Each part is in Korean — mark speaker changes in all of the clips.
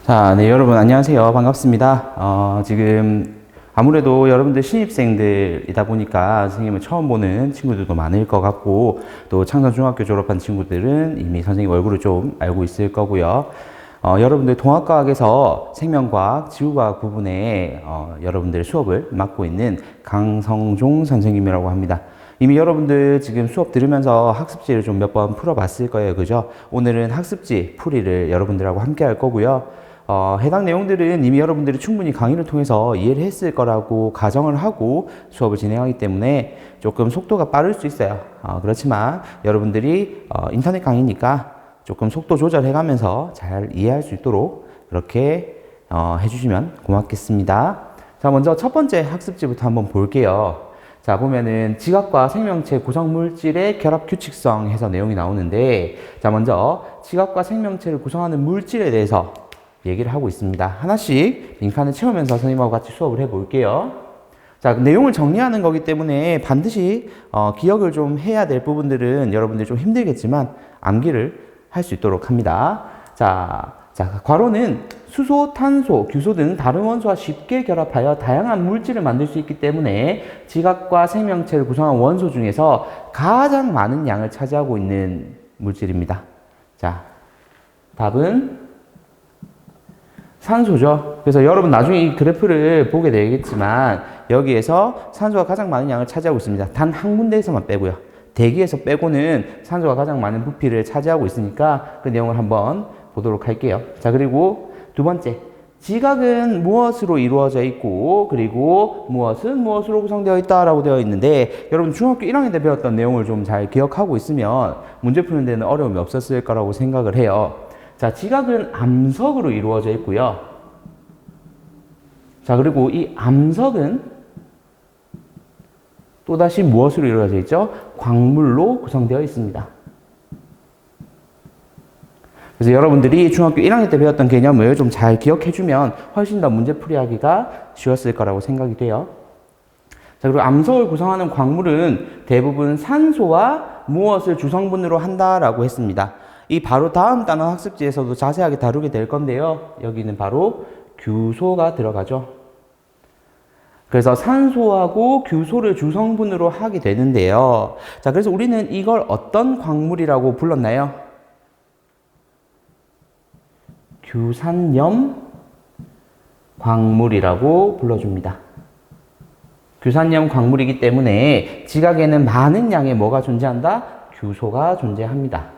Speaker 1: 자, 네, 여러분 안녕하세요. 반갑습니다. 지금 아무래도 여러분들 신입생들이다 보니까 선생님을 처음 보는 친구들도 많을 것 같고, 또 창선중학교 졸업한 친구들은 이미 선생님 얼굴을 좀 알고 있을 거고요. 여러분들 통합과학에서 생명과학, 지구과학 부분에 여러분들의 수업을 맡고 있는 강성종 선생님이라고 합니다. 이미 여러분들 지금 수업 들으면서 학습지를 좀 몇 번 풀어봤을 거예요. 그죠? 오늘은 학습지 풀이를 여러분들하고 함께 할 거고요. 해당 내용들은 이미 여러분들이 충분히 강의를 통해서 이해를 했을 거라고 가정을 하고 수업을 진행하기 때문에 조금 속도가 빠를 수 있어요. 그렇지만 여러분들이 인터넷 강의니까 조금 속도 조절해 가면서 잘 이해할 수 있도록 그렇게 해주시면 고맙겠습니다. 자, 먼저 첫 번째 학습지부터 한번 볼게요. 자, 보면은 지각과 생명체 구성 물질의 결합 규칙성 해서 내용이 나오는데, 자, 먼저 지각과 생명체를 구성하는 물질에 대해서 얘기를 하고 있습니다. 하나씩 빈칸을 채우면서 선생님하고 같이 수업을 해볼게요. 자, 내용을 정리하는 거기 때문에 반드시 기억을 좀 해야 될 부분들은 여러분들 좀 힘들겠지만 암기를 할 수 있도록 합니다. 자, 괄호는 수소, 탄소, 규소 등 다른 원소와 쉽게 결합하여 다양한 물질을 만들 수 있기 때문에 지각과 생명체를 구성한 원소 중에서 가장 많은 양을 차지하고 있는 물질입니다. 자, 답은 산소죠. 그래서 여러분 나중에 이 그래프를 보게 되겠지만 여기에서 산소가 가장 많은 양을 차지하고 있습니다. 단 한 군데에서만 빼고요. 대기에서 빼고는 산소가 가장 많은 부피를 차지하고 있으니까 그 내용을 한번 보도록 할게요. 자, 그리고 두 번째, 지각은 무엇으로 이루어져 있고 그리고 무엇은 무엇으로 구성되어 있다라고 되어 있는데, 여러분 중학교 1학년 때 배웠던 내용을 좀 잘 기억하고 있으면 문제 푸는 데는 어려움이 없었을 거라고 생각을 해요. 자, 지각은 암석으로 이루어져 있고요. 자, 그리고 이 암석은 또다시 무엇으로 이루어져 있죠? 광물로 구성되어 있습니다. 그래서 여러분들이 중학교 1학년 때 배웠던 개념을 좀 잘 기억해주면 훨씬 더 문제 풀이하기가 쉬웠을 거라고 생각이 돼요. 자, 그리고 암석을 구성하는 광물은 대부분 산소와 무엇을 주성분으로 한다라고 했습니다. 이 바로 다음 단원 학습지에서도 자세하게 다루게 될 건데요. 여기는 바로 규소가 들어가죠. 그래서 산소하고 규소를 주성분으로 하게 되는데요. 자, 그래서 우리는 이걸 어떤 광물이라고 불렀나요? 규산염 광물이라고 불러줍니다. 규산염 광물이기 때문에 지각에는 많은 양의 뭐가 존재한다? 규소가 존재합니다.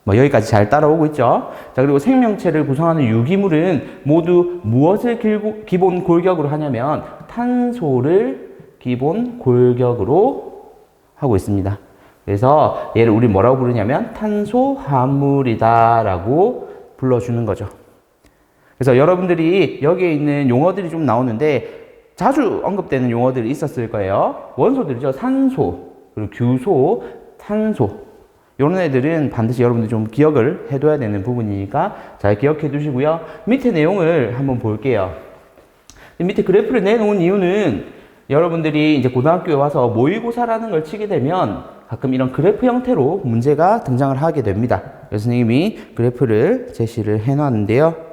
Speaker 1: 여기까지 잘 따라오고 있죠. 자, 그리고 생명체를 구성하는 유기물은 모두 무엇을 기본 골격으로 하냐면 탄소를 기본 골격으로 하고 있습니다. 그래서 얘를 우리 뭐라고 부르냐면 탄소화물이다 라고 불러주는 거죠. 그래서 여러분들이 여기에 있는 용어들이 좀 나오는데 자주 언급되는 용어들이 있었을 거예요. 원소들이죠. 산소, 그리고 규소, 탄소. 이런 애들은 반드시 여러분들이 좀 기억을 해둬야 되는 부분이니까 잘 기억해 두시고요. 밑에 내용을 한번 볼게요. 밑에 그래프를 내놓은 이유는 여러분들이 이제 고등학교에 와서 모의고사라는 걸 치게 되면 가끔 이런 그래프 형태로 문제가 등장을 하게 됩니다. 그래서 선생님이 그래프를 제시를 해놨는데요.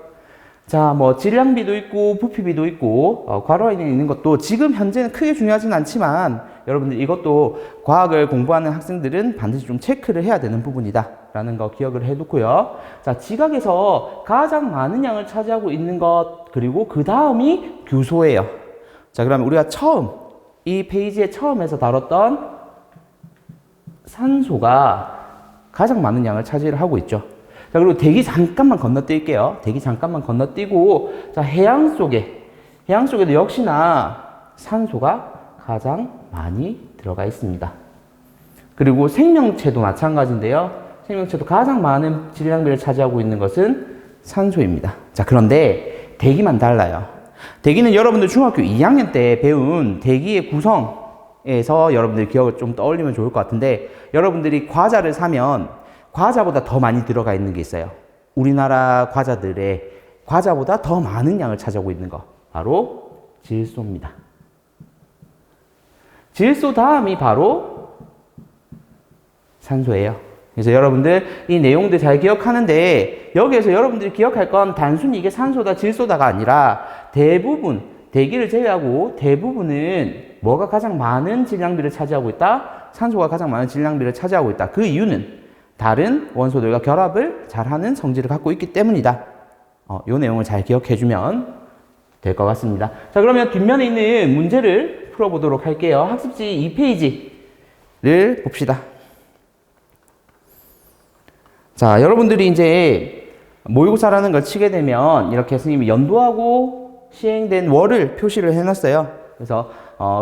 Speaker 1: 자, 질량비도 있고 부피비도 있고 괄호에 있는 것도 지금 현재는 크게 중요하진 않지만 여러분들 이것도 과학을 공부하는 학생들은 반드시 좀 체크를 해야 되는 부분이다 라는 거 기억을 해두고요. 자, 지각에서 가장 많은 양을 차지하고 있는 것, 그리고 그 다음이 규소예요. 자, 그러면 우리가 처음 이 페이지에 처음에서 다뤘던 산소가 가장 많은 양을 차지를 하고 있죠. 자, 그리고 대기 잠깐만 건너뛸게요. 대기 잠깐만 건너뛰고, 자, 해양 속에도 역시나 산소가 가장 많이 들어가 있습니다. 그리고 생명체도 마찬가지인데요. 생명체도 가장 많은 질량비를 차지하고 있는 것은 산소입니다. 자, 그런데 대기만 달라요. 대기는 여러분들 중학교 2학년 때 배운 대기의 구성에서 여러분들 기억을 좀 떠올리면 좋을 것 같은데, 여러분들이 과자를 사면 과자보다 더 많이 들어가 있는 게 있어요. 우리나라 과자들의 과자보다 더 많은 양을 차지하고 있는 거, 바로 질소입니다. 질소 다음이 바로 산소예요. 그래서 여러분들 이 내용들 잘 기억하는데 여기에서 여러분들이 기억할 건 단순히 이게 산소다 질소다가 아니라 대부분 대기를 제외하고 대부분은 뭐가 가장 많은 질량비를 차지하고 있다? 산소가 가장 많은 질량비를 차지하고 있다. 그 이유는 다른 원소들과 결합을 잘하는 성질을 갖고 있기 때문이다. 이 내용을 잘 기억해주면 될 것 같습니다. 자, 그러면 뒷면에 있는 문제를 풀어보도록 할게요. 학습지 2페이지를 봅시다. 자, 여러분들이 이제 모의고사라는 걸 치게 되면 이렇게 선생님이 연도하고 시행된 월을 표시를 해놨어요. 그래서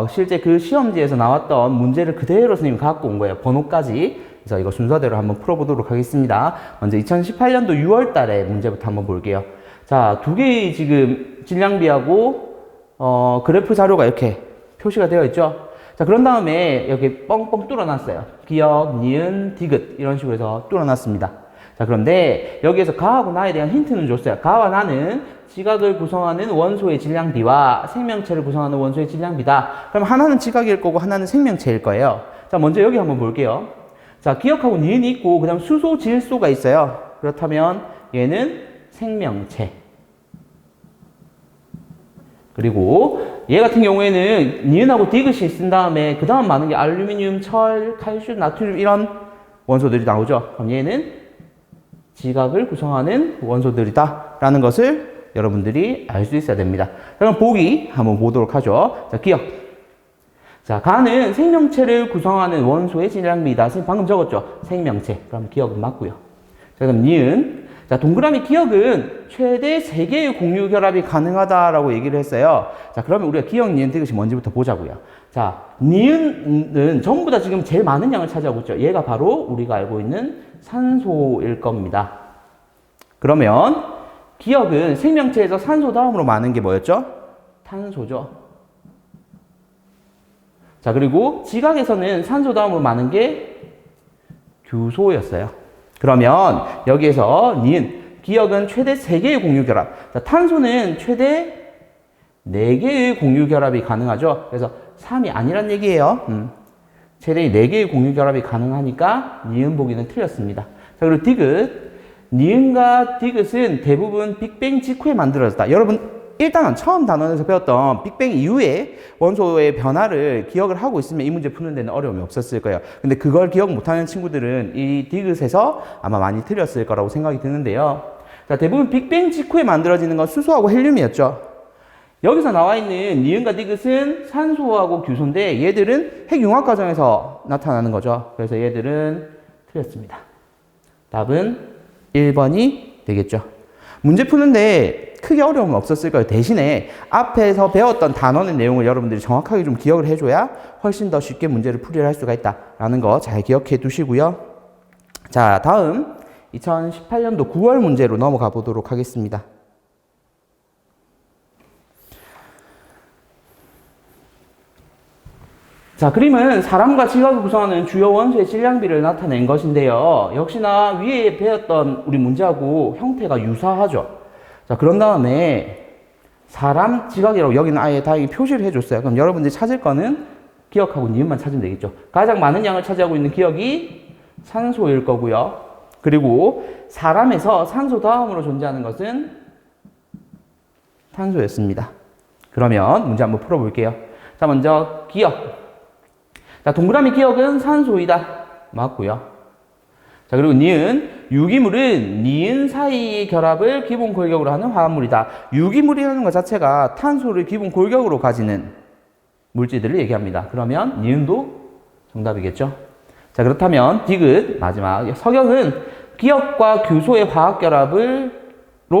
Speaker 1: 실제 그 시험지에서 나왔던 문제를 그대로 선생님이 갖고 온 거예요. 번호까지. 그래서 이거 순서대로 한번 풀어보도록 하겠습니다. 먼저 2018년도 6월 달에 문제부터 한번 볼게요. 자, 두 개의 지금 질량비하고 그래프 자료가 이렇게 표시가 되어 있죠. 자, 그런 다음에 여기 뻥뻥 뚫어놨어요. 기역, 니은, 디귿 이런 식으로 해서 뚫어놨습니다. 자, 그런데 여기에서 가하고 나에 대한 힌트는 줬어요. 가와 나는 지각을 구성하는 원소의 질량비와 생명체를 구성하는 원소의 질량비다. 그럼 하나는 지각일 거고 하나는 생명체일 거예요. 자, 먼저 여기 한번 볼게요. 자, 기역하고 니은이 있고 그 다음 수소, 질소가 있어요. 그렇다면 얘는 생명체. 그리고 얘 같은 경우에는 니은하고 디귿이 쓴 다음에 그 다음 많은 게 알루미늄, 철, 칼슘, 나트륨 이런 원소들이 나오죠. 그럼 얘는 지각을 구성하는 원소들이다 라는 것을 여러분들이 알 수 있어야 됩니다. 그럼 보기 한번 보도록 하죠. 자, 기억. 자, 가는 생명체를 구성하는 원소의 질량비다. 방금 적었죠? 생명체. 그럼 기억은 맞고요. 자, 그럼 니은. 자, 동그라미 기억은 최대 3개의 공유 결합이 가능하다라고 얘기를 했어요. 자, 그러면 우리가 기억, 니은, 디귿이 뭔지부터 보자고요. 자, 니은은 전부 다 지금 제일 많은 양을 차지하고 있죠. 얘가 바로 우리가 알고 있는 산소일 겁니다. 그러면 기억은 생명체에서 산소 다음으로 많은 게 뭐였죠? 탄소죠. 자, 그리고 지각에서는 산소 다음으로 많은 게 규소였어요. 그러면 여기에서 니은, 기억은 최대 3개의 공유결합. 자, 탄소는 최대 4개의 공유결합이 가능하죠. 그래서 3이 아니란 얘기예요. 최대 4개의 공유결합이 가능하니까 니은 보기는 틀렸습니다. 자, 그리고 디귿. 니은과 디귿은 대부분 빅뱅 직후에 만들어졌다. 여러분, 일단 처음 단원에서 배웠던 빅뱅 이후에 원소의 변화를 기억을 하고 있으면 이 문제 푸는 데는 어려움이 없었을 거예요. 근데 그걸 기억 못하는 친구들은 이 디귿에서 아마 많이 틀렸을 거라고 생각이 드는데요. 자, 대부분 빅뱅 직후에 만들어지는 건 수소하고 헬륨이었죠. 여기서 나와 있는 니은과 디귿은 산소하고 규소인데 얘들은 핵융합 과정에서 나타나는 거죠. 그래서 얘들은 틀렸습니다. 답은 1번이 되겠죠. 문제 푸는데 크게 어려움은 없었을 거예요. 대신에 앞에서 배웠던 단원의 내용을 여러분들이 정확하게 좀 기억을 해줘야 훨씬 더 쉽게 문제를 풀이를 할 수가 있다라는 거 잘 기억해 두시고요. 자, 다음 2018년도 9월 문제로 넘어가 보도록 하겠습니다. 자, 그림은 사람과 지각을 구성하는 주요 원소의 질량비를 나타낸 것인데요. 역시나 위에 배웠던 우리 문제하고 형태가 유사하죠. 자, 그런 다음에 사람 지각이라고 여기는 아예 다행히 표시를 해줬어요. 그럼 여러분들이 찾을 거는 기억하고 니은만 찾으면 되겠죠. 가장 많은 양을 차지하고 있는 기억이 산소일 거고요. 그리고 사람에서 산소 다음으로 존재하는 것은 탄소였습니다. 그러면 문제 한번 풀어볼게요. 자, 먼저 기억. 자, 동그라미 기억은 산소이다. 맞고요. 자, 그리고 니은. 유기물은 니은 사이의 결합을 기본 골격으로 하는 화합물이다. 유기물이라는 것 자체가 탄소를 기본 골격으로 가지는 물질들을 얘기합니다. 그러면 니은도 정답이겠죠. 자, 그렇다면 디귿 마지막. 석영은 기역과 규소의 화학 결합으로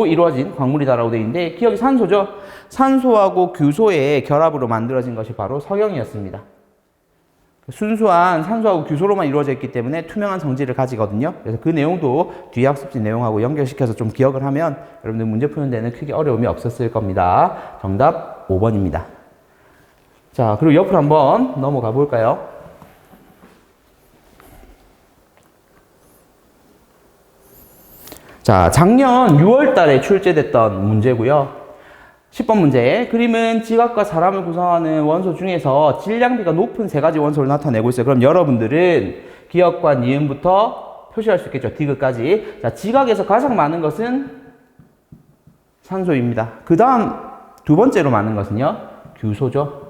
Speaker 1: 이루어진 광물이다라고 되어 있는데 기역이 산소죠. 산소하고 규소의 결합으로 만들어진 것이 바로 석영이었습니다. 순수한 산소하고 규소로만 이루어져 있기 때문에 투명한 성질을 가지거든요. 그래서 그 내용도 뒤에 학습지 내용하고 연결시켜서 좀 기억을 하면 여러분들 문제 푸는 데는 크게 어려움이 없었을 겁니다. 정답 5번입니다. 자, 그리고 옆으로 한번 넘어가 볼까요? 자, 작년 6월 달에 출제됐던 문제고요. 10번 문제. 그림은 지각과 사람을 구성하는 원소 중에서 질량비가 높은 3가지 원소를 나타내고 있어요. 그럼 여러분들은 기역과 니은부터 표시할 수 있겠죠. 디귿까지. 자, 지각에서 가장 많은 것은 산소입니다. 그 다음 두 번째로 많은 것은요, 규소죠.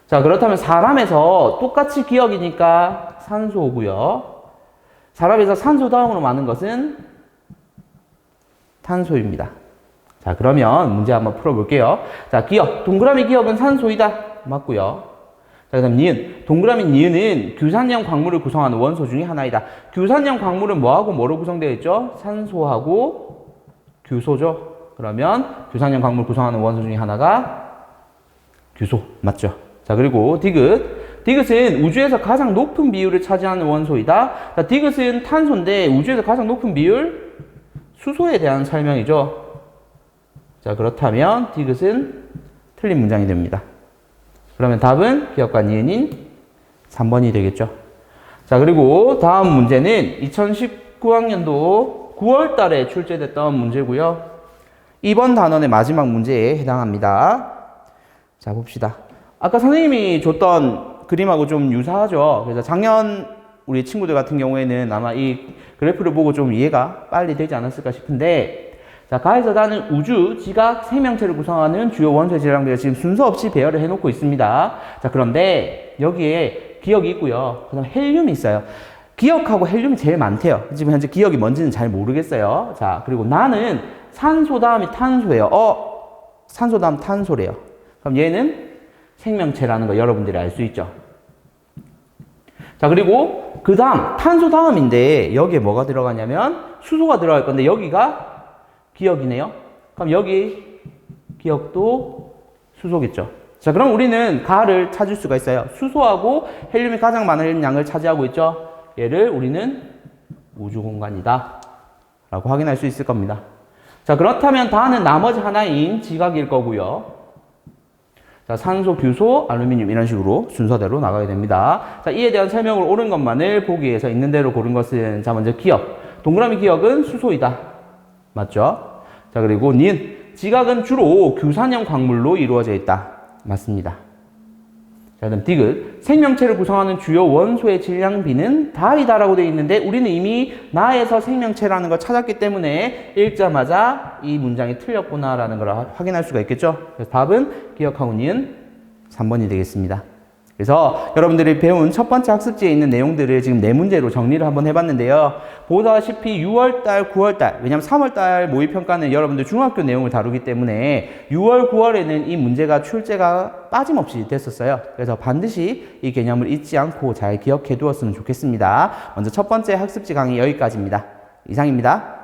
Speaker 1: 자, 그렇다면 사람에서 똑같이 기억이니까 산소고요. 사람에서 산소 다음으로 많은 것은 탄소입니다. 자, 그러면 문제 한번 풀어볼게요. 자, 기억. 동그라미 기억은 산소이다. 맞고요. 자, 그 다음 니은. 동그라미 니은은 규산형 광물을 구성하는 원소 중에 하나이다. 규산형 광물은 뭐하고 뭐로 구성되어 있죠? 산소하고 규소죠. 그러면 규산형 광물 구성하는 원소 중에 하나가 규소. 맞죠? 자, 그리고 디귿. 디귿은 우주에서 가장 높은 비율을 차지하는 원소이다. 자, 디귿은 탄소인데 우주에서 가장 높은 비율? 수소에 대한 설명이죠. 자, 그렇다면 디귿은 틀린 문장이 됩니다. 그러면 답은 기억과 니은인 3번이 되겠죠. 자, 그리고 다음 문제는 2019학년도 9월 달에 출제됐던 문제고요. 이번 단원의 마지막 문제에 해당합니다. 자, 봅시다. 아까 선생님이 줬던 그림하고 좀 유사하죠. 그래서 작년 우리 친구들 같은 경우에는 아마 이 그래프를 보고 좀 이해가 빨리 되지 않았을까 싶은데, 자, 가에서 다는 우주, 지각, 생명체를 구성하는 주요 원소의 질량비가 지금 순서 없이 배열을 해놓고 있습니다. 자, 그런데 여기에 기억이 있고요. 그 다음에 헬륨이 있어요. 기억하고 헬륨이 제일 많대요. 지금 현재 기억이 뭔지는 잘 모르겠어요. 자, 그리고 나는 산소 다음이 탄소예요. 산소 다음 탄소래요. 그럼 얘는 생명체라는 거 여러분들이 알 수 있죠. 자, 그리고 그 다음 탄소 다음인데 여기에 뭐가 들어가냐면 수소가 들어갈 건데 여기가 기억이네요. 그럼 여기 기억도 수소겠죠. 자, 그럼 우리는 가를 찾을 수가 있어요. 수소하고 헬륨이 가장 많은 양을 차지하고 있죠. 얘를 우리는 우주 공간이다 라고 확인할 수 있을 겁니다. 자, 그렇다면 다는 나머지 하나인 지각일 거고요. 자, 산소, 규소, 알루미늄 이런 식으로 순서대로 나가게 됩니다. 자, 이에 대한 설명을 옳은 것만을 보기 위해서 있는 대로 고른 것은, 자, 먼저 기억. 동그라미 기억은 수소이다. 맞죠? 자, 그리고 니은. 지각은 주로 규산형 광물로 이루어져 있다. 맞습니다. 자, 그다음 디귿. 생명체를 구성하는 주요 원소의 질량비는 다이다라고 되어 있는데 우리는 이미 나에서 생명체라는 걸 찾았기 때문에 읽자마자 이 문장이 틀렸구나라는 걸 확인할 수가 있겠죠. 그래서 답은 기억하고 니은 3번이 되겠습니다. 그래서 여러분들이 배운 첫 번째 학습지에 있는 내용들을 지금 4문제로 정리를 한번 해봤는데요. 보다시피 6월달, 9월달, 왜냐면 3월달 모의평가는 여러분들 중학교 내용을 다루기 때문에 6월, 9월에는 이 문제가 출제가 빠짐없이 됐었어요. 그래서 반드시 이 개념을 잊지 않고 잘 기억해 두었으면 좋겠습니다. 먼저 첫 번째 학습지 강의 여기까지입니다. 이상입니다.